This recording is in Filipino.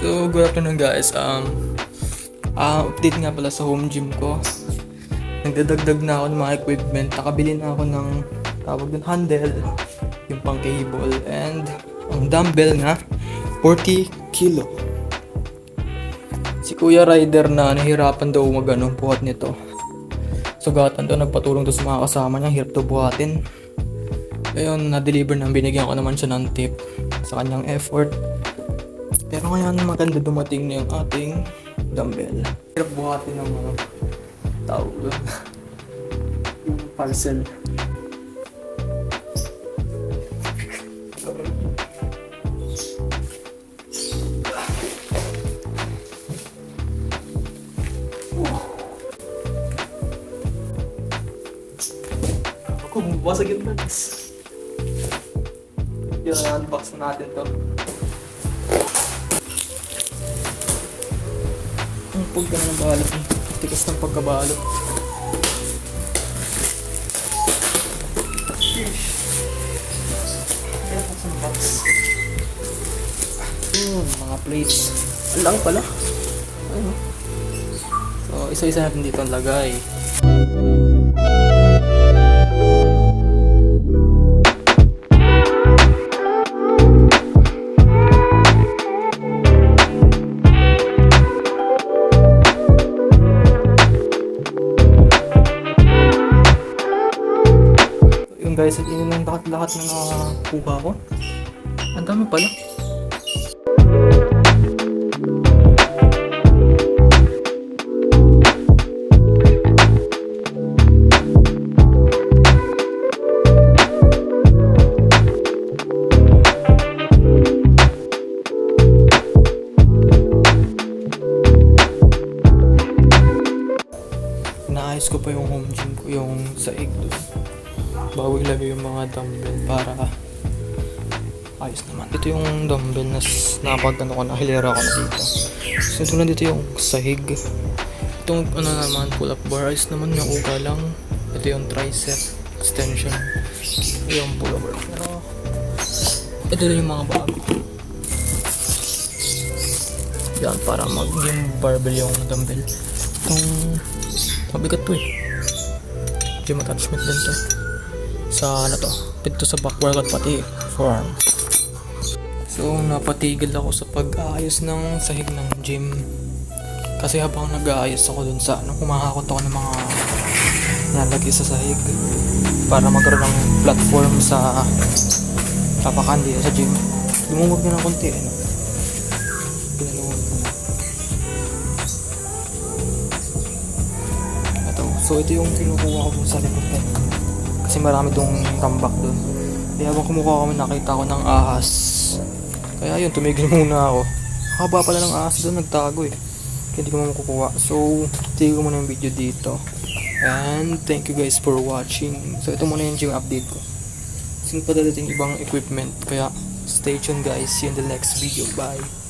So, good afternoon guys. Update nga pala sa home gym ko. Nagdadagdag na ako ng mga equipment. Nakabili na ako ng tawag dun handle, yung pang cable, and ang dumbbell na 40 kilo. Si Kuya Rider na nahirapan daw buhat nito. Sugatan daw, nagpatulong daw sa mga kasama niya, hirap daw buhatin. Ayun, na-deliver na, binigyan ko naman siya ng tip sa kanyang effort. Pero ngayon maganda dumating na yung ating dumbbell. Hirap buhatin ng mga tawag doon. Yung parcel. Ako, bumabasag yung nuts. Yun, unbox na natin to. Ang pagka ng balot niya. Tikas ng pagkabalot. Mga plates. Ang lang pala. Ayun. So, isa-isa natin dito ang lagay. Yun guys, at yun ang lahat ng kuha ko. Ang dami pala. Inaayos ko pa yung home gym ko, yung saig doon, bago ilagay yung mga dumbbell para ayos naman. Ito yung dumbbell na napagano ko na, hilera ko na dito. So ito na dito yung sahig. Itong ano naman, pull up bar, ayos naman yung uga lang. Ito yung tricep extension. Ito yung pull up bar. Pero ito na yung mga bago. Yan, para maging barbell yung dumbbell. Itong mabigat to eh. Gym attachment din to. Sa ano to? Dito sa back workout pati forearm. So napatigil ako sa pag-aayos ng sahig ng gym. Kasi habang nag-aayos ako dun sa ano, kumahakot ako ng mga nalagay sa sahig para magkaroon ng platform sa tapakan dito sa gym. Lumungog na ng konti ano. Pinalungog ko na. So ito yung kinukuha ko dun sa likod ko. Kasi marami dong tambak dun. Kaya habang kumukuha kami, nakita ko ng ahas. Kaya yun, tumigil muna ako. Haba pala ng ahas dun, nagtago eh. Kaya hindi ko makukuha. So, tigil ko muna yung video dito. And thank you guys for watching. So ito muna yung gym update ko. Kasi pa dadating ibang equipment. Kaya stay tuned guys. See you in the next video. Bye.